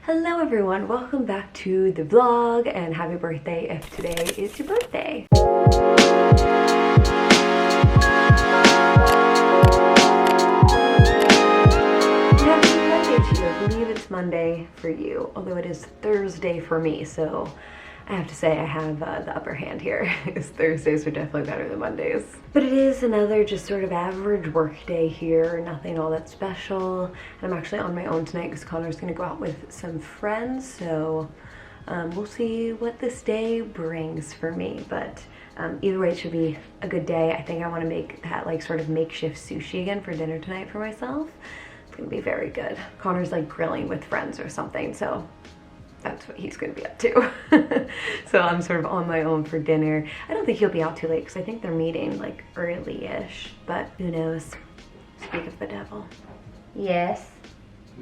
Hello everyone, welcome back to the vlog and happy birthday if today is your birthday. Happy birthday to you. I believe it's Monday for you, although it is Thursday for me, so I have to say I have the upper hand here, because Thursdays are definitely better than Mondays. But it is another just sort of average work day here, nothing all that special. And I'm actually on my own tonight because Connor's gonna go out with some friends, so we'll see what this day brings for me. But either way, it should be a good day. I think I want to make that like sort of makeshift sushi again for dinner tonight for myself. It's gonna be very good. Connor's like grilling with friends or something, so that's what he's gonna be up to. So I'm sort of on my own for dinner. I don't think he'll be out too late because I think they're meeting like early-ish, but who knows? Speak of the devil. Yes?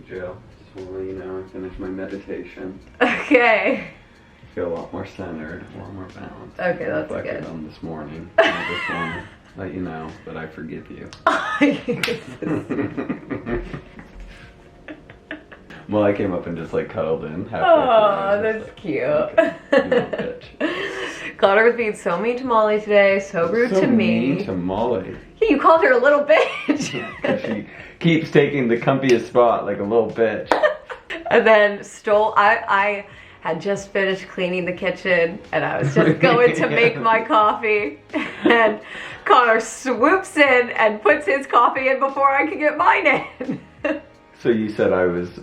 Jill, just want to let you know I finished my meditation. Okay. I feel a lot more centered, a lot more balanced. Okay, that's good. I reflected on this morning. I just want to let you know that I forgive you. Well, I came up and just like cuddled in. Oh, that's like, cute. Okay, you little bitch. Connor was being so mean to Molly today, so rude to me. Mean to Molly. Yeah, you called her a little bitch. Because she keeps taking the comfiest spot like a little bitch. And then I had just finished cleaning the kitchen and I was just going to make my coffee. And Connor swoops in and puts his coffee in before I could get mine in. So you said I was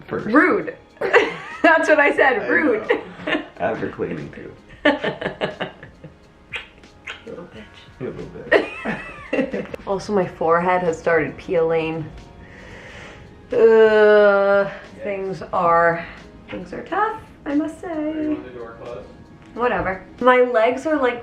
first. Rude. That's what I said, rude. After cleaning too. You little bitch. You little bitch. Also, my forehead has started peeling. Things are tough, I must say. You want the door closed? Whatever. My legs are like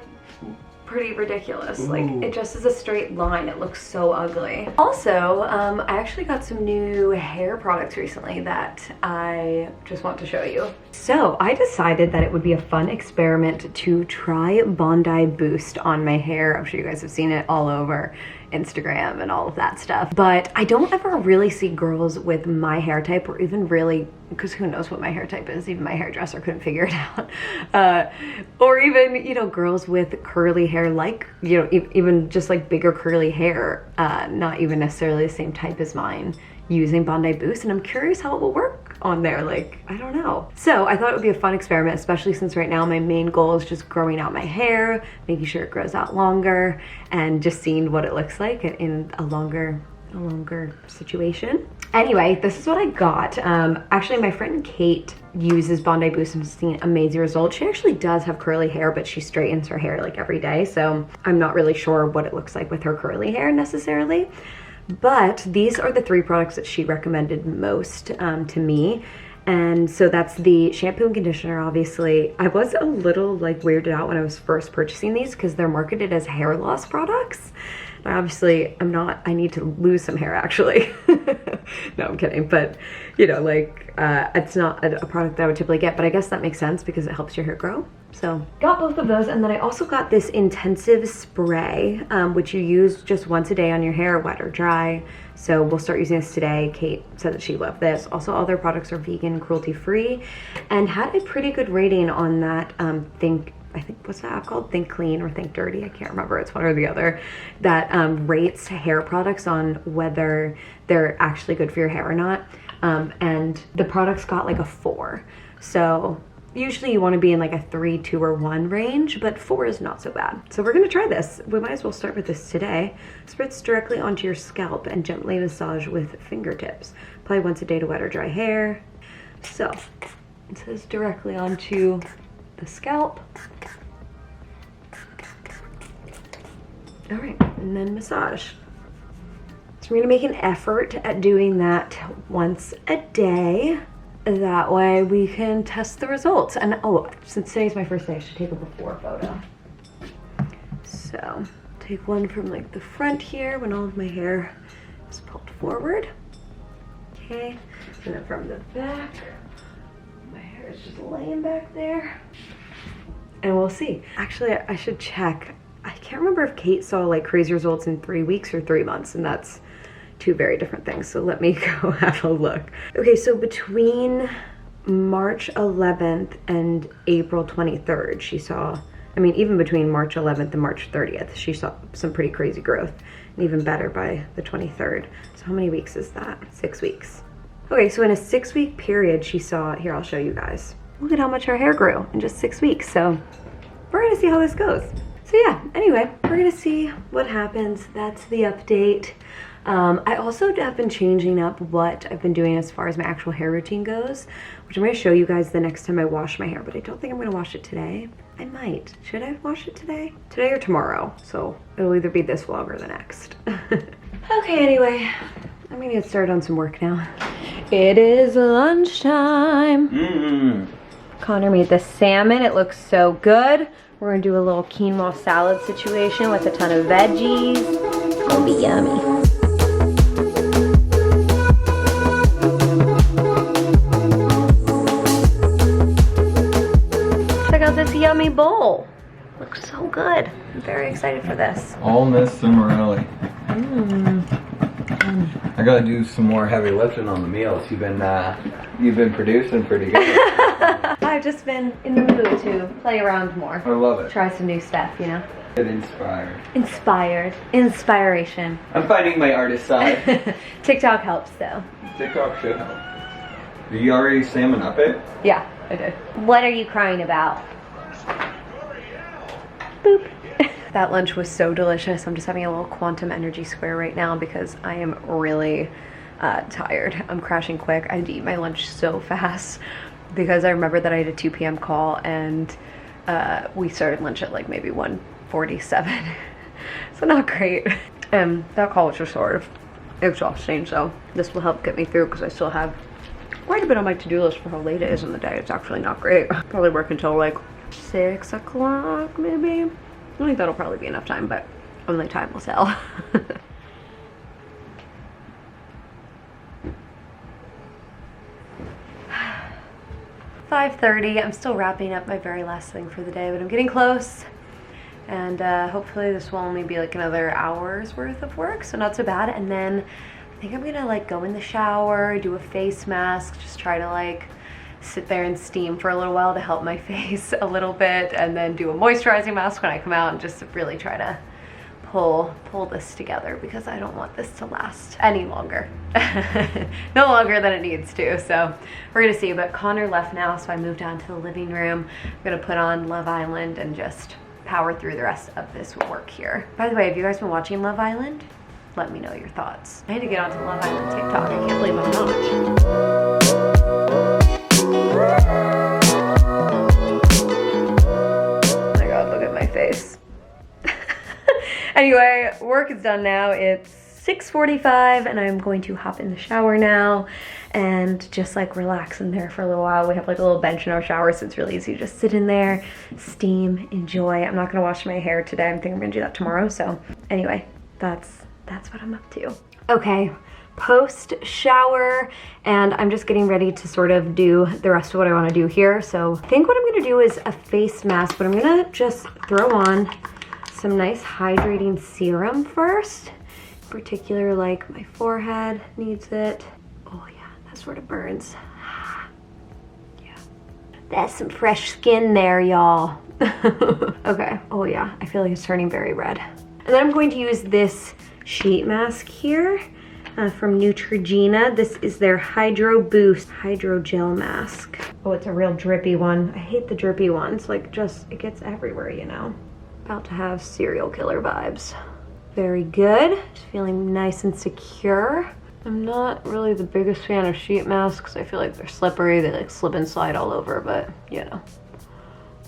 pretty ridiculous. Ooh. Like it just is a straight line. It looks so ugly. Also, I actually got some new hair products recently that I just want to show you. So I decided that it would be a fun experiment to try Bondi Boost on my hair. I'm sure you guys have seen it all over Instagram and all of that stuff. But I don't ever really see girls with my hair type, or even really, because who knows what my hair type is, even my hairdresser couldn't figure it out. Or even, you know, girls with curly hair, like, you know, even just like bigger curly hair, not even necessarily the same type as mine, using Bondi Boost. And I'm curious how it will work on there. Like, I don't know. So I thought it would be a fun experiment, especially since right now my main goal is just growing out my hair, making sure it grows out longer, and just seeing what it looks like in a longer situation. Anyway, this is what I got. Actually, my friend Kate uses Bondi Boost and has seen amazing results. She actually does have curly hair, but she straightens her hair like every day, so I'm not really sure what it looks like with her curly hair necessarily. But these are the three products that she recommended most to me. And so that's the shampoo and conditioner, obviously. I was a little like weirded out when I was first purchasing these because they're marketed as hair loss products. But obviously I need to lose some hair actually. No, I'm kidding. But you know, like it's not a product that I would typically get, but I guess that makes sense because it helps your hair grow. So got both of those, and then I also got this intensive spray, which you use just once a day on your hair, wet or dry. So we'll start using this today. Kate said that she loved this. Also, all their products are vegan, cruelty-free, and had a pretty good rating on that I think, what's that app called? Think Clean or Think Dirty? I can't remember. It's one or the other. That rates hair products on whether they're actually good for your hair or not. And the products got like a 4. So usually you want to be in like a 3, 2, or 1 range, but 4 is not so bad. So we're going to try this. We might as well start with this today. Spritz directly onto your scalp and gently massage with fingertips. Apply once a day to wet or dry hair. So it says directly onto the scalp. All right, and then massage. So we're gonna make an effort at doing that once a day. That way we can test the results. And oh, since today's my first day, I should take a before photo. So take one from like the front here when all of my hair is pulled forward. Okay, and then from the back, my hair is just laying back there. And we'll see. Actually, I should check. I can't remember if Kate saw like crazy results in 3 weeks or 3 months, and that's 2 very different things. So let me go have a look. Okay, so between March 11th and April 23rd, she saw, I mean, even between March 11th and March 30th, she saw some pretty crazy growth, and even better by the 23rd. So how many weeks is that? 6 weeks. Okay, so in a 6-week period, she saw, here, I'll show you guys. Look at how much her hair grew in just 6 weeks. So we're gonna see how this goes. So yeah, anyway, we're gonna see what happens. That's the update. I also have been changing up what I've been doing as far as my actual hair routine goes, which I'm gonna show you guys the next time I wash my hair, but I don't think I'm gonna wash it today. I might. Should I wash it today? Today or tomorrow. So it'll either be this vlog or the next. Okay, anyway, I'm gonna get started on some work now. It is lunchtime. Connor made the salmon. It looks so good. We're gonna do a little quinoa salad situation with a ton of veggies. It's gonna be yummy. Check out this yummy bowl. Looks so good. I'm very excited for this. All Miss Cimorelli. I gotta do some more heavy lifting on the meals. You've been producing pretty good. I've just been in the mood to play around more. I love it. Try some new stuff, you know? Get inspired. Inspired. Inspiration. I'm finding my artist side. TikTok helps though. TikTok should help. Did you already salmon up it? Yeah, I did. What are you crying about? Boop. That lunch was so delicious. I'm just having a little quantum energy square right now because I am really tired. I'm crashing quick. I had to eat my lunch so fast because I remember that I had a 2 p.m. call and we started lunch at like maybe 1:47. So not great. And that call was just sort of exhausting, so this will help get me through because I still have quite a bit on my to-do list for how late it is in the day. It's actually not great. Probably work until like 6 o'clock maybe. I think that'll probably be enough time, but only time will tell. 5:30. I'm still wrapping up my very last thing for the day, but I'm getting close. And hopefully this will only be like another hour's worth of work, so not so bad. And then I think I'm gonna like go in the shower, do a face mask, just try to like sit there and steam for a little while to help my face a little bit, and then do a moisturizing mask when I come out and just really try to pull this together because I don't want this to last any longer. No longer than it needs to, so we're gonna see. But Connor left now, so I moved down to the living room. I'm gonna put on Love Island and just power through the rest of this work here. By the way, have you guys been watching Love Island? Let me know your thoughts. I had to get onto Love Island TikTok. I can't believe I'm not. Oh my god, look at my face. Anyway, work is done now. It's 6:45 and I'm going to hop in the shower now and just like relax in there for a little while. We have like a little bench in our shower, so it's really easy to just sit in there, steam, enjoy. I'm not gonna wash my hair today. I'm thinking I'm gonna do that tomorrow. So anyway, that's what I'm up to. Okay, post shower, and I'm just getting ready to sort of do the rest of what I want to do here. So I think what I'm gonna do is a face mask, but I'm gonna just throw on some nice hydrating serum first. In particular, like my forehead needs it. Oh yeah, that sort of burns. Yeah, that's some fresh skin there, y'all. Okay, oh yeah, I feel like it's turning very red. And then I'm going to use this sheet mask here from Neutrogena. This is their Hydro Boost Hydro Gel Mask. Oh, it's a real drippy one. I hate the drippy ones. Like, just, it gets everywhere, you know. About to have serial killer vibes. Very good. Just feeling nice and secure. I'm not really the biggest fan of sheet masks. I feel like they're slippery. They like slip and slide all over, but you know,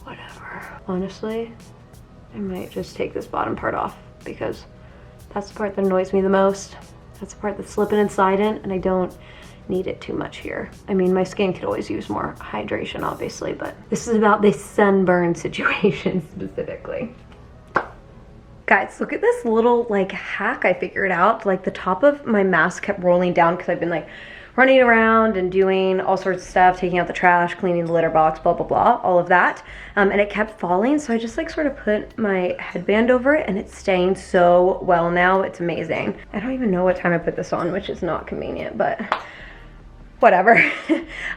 whatever. Honestly, I might just take this bottom part off because that's the part that annoys me the most. That's the part that's slipping and sliding, and I don't need it too much here. I mean, my skin could always use more hydration, obviously, but this is about this sunburn situation specifically. Guys, look at this little like hack I figured out. Like the top of my mask kept rolling down because I've been like running around and doing all sorts of stuff, taking out the trash, cleaning the litter box, blah, blah, blah, all of that. And it kept falling. So I just like sort of put my headband over it and it's staying so well now. It's amazing. I don't even know what time I put this on, which is not convenient, but Whatever.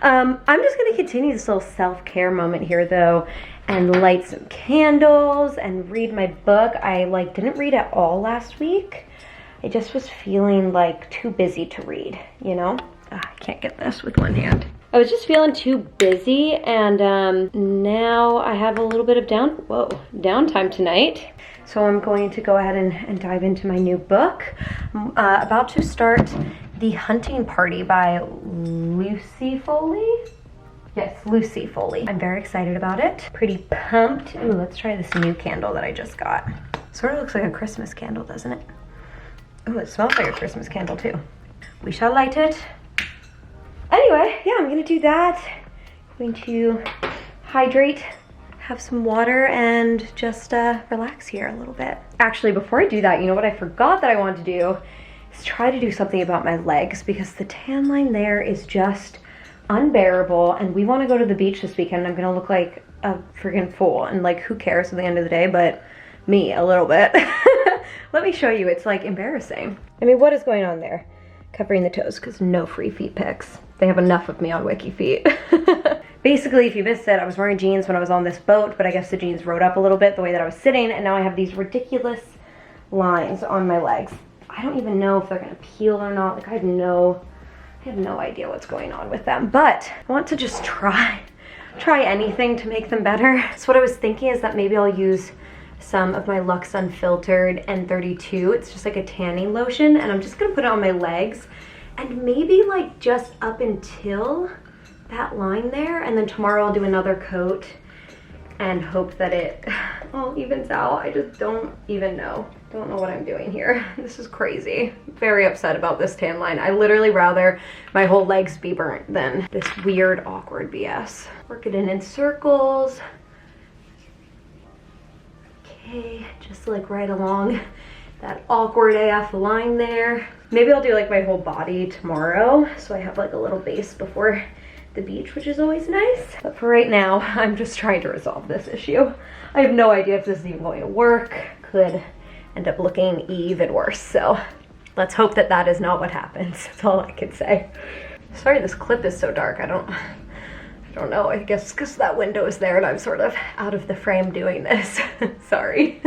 I'm just gonna continue this little self-care moment here though and light some candles and read my book. I didn't read at all last week. I just was feeling like too busy to read, you know? I can't get this with one hand. I was just feeling too busy, and now I have a little bit of downtime tonight. So I'm going to go ahead and dive into my new book. I'm about to start The Hunting Party by Lucy Foley. Yes, Lucy Foley. I'm very excited about it. Pretty pumped. Ooh, let's try this new candle that I just got. Sort of looks like a Christmas candle, doesn't it? Ooh, it smells like a Christmas candle too. We shall light it. Anyway, yeah, I'm gonna do that. I'm going to hydrate, have some water, and just relax here a little bit. Actually, before I do that, you know what I forgot that I wanted to do is try to do something about my legs, because the tan line there is just unbearable, and we want to go to the beach this weekend. I'm gonna look like a freaking fool, and like, who cares at the end of the day but me a little bit. Let me show you. It's like embarrassing. I mean, what is going on there? Covering the toes, because no free feet pics. They have enough of me on Wiki Feet. Basically, if you missed it, I was wearing jeans when I was on this boat, but I guess the jeans rode up a little bit the way that I was sitting, and now I have these ridiculous lines on my legs. I don't even know if they're gonna peel or not. Like, I have no idea what's going on with them, but I want to just try anything to make them better. So what I was thinking is that maybe I'll use some of my Luxe Unfiltered N32. It's just like a tanning lotion, and I'm just gonna put it on my legs and maybe like just up until that line there, and then tomorrow I'll do another coat and hope that it all evens out. I just don't even know. Don't know what I'm doing here. This is crazy. Very upset about this tan line. I literally rather my whole legs be burnt than this weird, awkward BS. Work it in circles. Okay, just like right along that awkward AF line there. Maybe I'll do like my whole body tomorrow, so I have like a little base before the beach, which is always nice. But for right now, I'm just trying to resolve this issue. I have no idea if this is even going to work. Could end up looking even worse, so let's hope that that is not what happens. That's all I can say. Sorry this clip is so dark. I don't know. I guess because that window is there and I'm sort of out of the frame doing this. Sorry.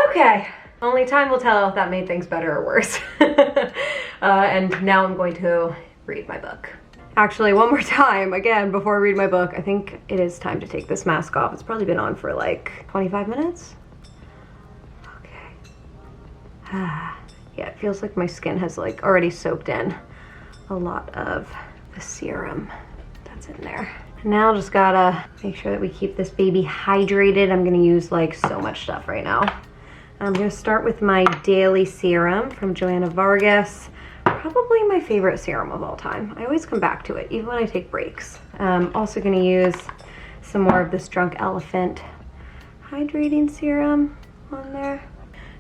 Okay. Only time will tell if that made things better or worse. And now I'm going to read my book. Actually, one more time, again, before I read my book, I think it is time to take this mask off. It's probably been on for like 25 minutes. Okay. Yeah, it feels like my skin has like already soaked in a lot of the serum that's in there. Now just gotta make sure that we keep this baby hydrated. I'm gonna use like so much stuff right now. I'm gonna start with my daily serum from Joanna Vargas. Probably my favorite serum of all time. I always come back to it, even when I take breaks. Also gonna use some more of this Drunk Elephant hydrating serum on there.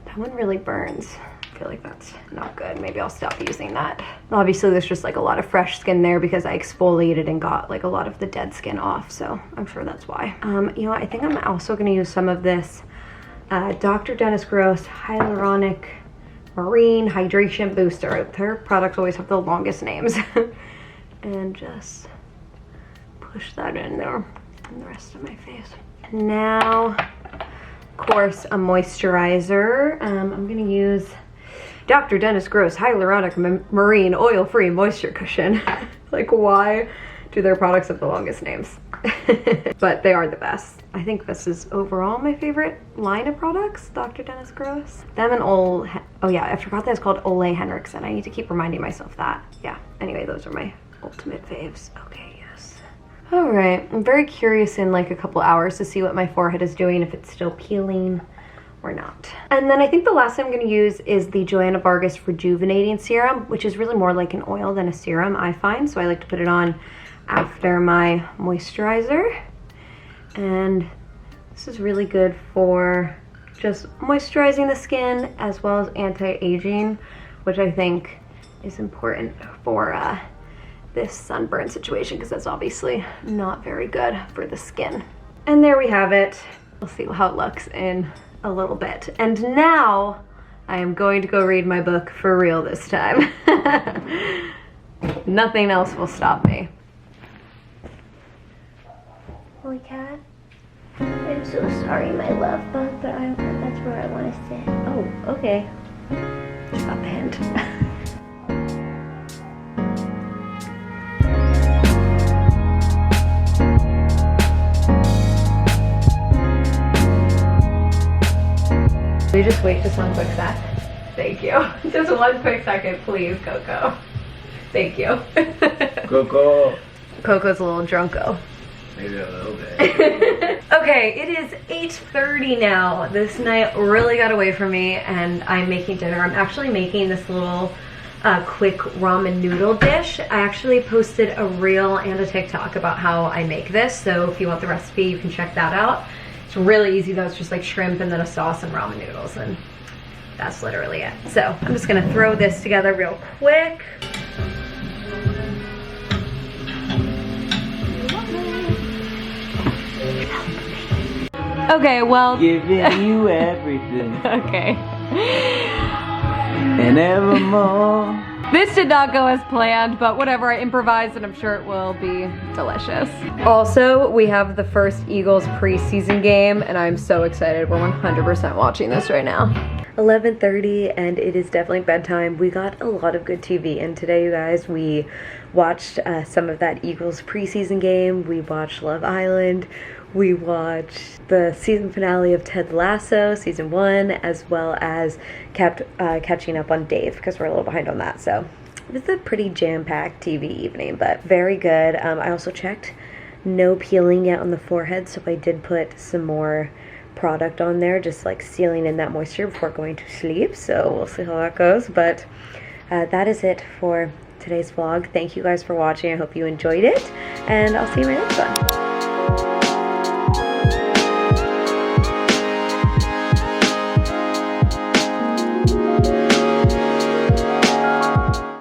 That one really burns. I feel like that's not good. Maybe I'll stop using that. Obviously there's just like a lot of fresh skin there because I exfoliated and got like a lot of the dead skin off, so I'm sure that's why. You know what, I think I'm also gonna use some of this Dr. Dennis Gross Hyaluronic Marine Hydration Booster. Their products always have the longest names. And just push that in there and the rest of my face. And now, of course, a moisturizer. I'm gonna use Dr. Dennis Gross Hyaluronic Marine Oil-Free Moisture Cushion. Like, why do their products have the longest names? But they are the best. I think this is overall my favorite line of products, Dr. Dennis Gross. Them and oh yeah, I forgot that it's called Ole Henriksen. I need to keep reminding myself that. Yeah, anyway, those are my ultimate faves. Okay, yes. All right, I'm very curious in like a couple hours to see what my forehead is doing, if it's still peeling or not. And then I think the last thing I'm gonna use is the Joanna Vargas Rejuvenating Serum, which is really more like an oil than a serum, I find. So I like to put it on after my moisturizer. And this is really good for just moisturizing the skin as well as anti-aging, which I think is important for this sunburn situation, because that's obviously not very good for the skin. And there we have it. We'll see how it looks in a little bit. And now I am going to go read my book for real this time. Nothing else will stop me. Holy cat. I'm so sorry, my love, but that's where I want to sit. Oh, okay. Just got the hint. Will you just wait just one quick sec? Thank you. Just one quick second, please, Coco. Thank you. Coco. Coco's a little drunko. Maybe a little bit. Okay, it is 8:30 now. This night really got away from me and I'm making dinner. I'm actually making this little quick ramen noodle dish. I actually posted a reel and a TikTok about how I make this, so if you want the recipe, you can check that out. It's really easy though. It's just like shrimp and then a sauce and ramen noodles, and that's literally it. So I'm just gonna throw this together real quick. Okay, well. Giving you everything. Okay. And evermore. This did not go as planned, but whatever, I improvised and I'm sure it will be delicious. Also, we have the first Eagles preseason game and I'm so excited. We're 100% watching this right now. 11:30 and it is definitely bedtime. We got a lot of good TV in today, you guys. We watched some of that Eagles preseason game. We watched Love Island. We watched the season finale of Ted Lasso, season 1, as well as kept catching up on Dave because we're a little behind on that. So it was a pretty jam-packed TV evening, but very good. I also checked no peeling yet on the forehead, so I did put some more product on there, just like sealing in that moisture before going to sleep. So we'll see how that goes, but that is it for today's vlog. Thank you guys for watching. I hope you enjoyed it, and I'll see you in my next one.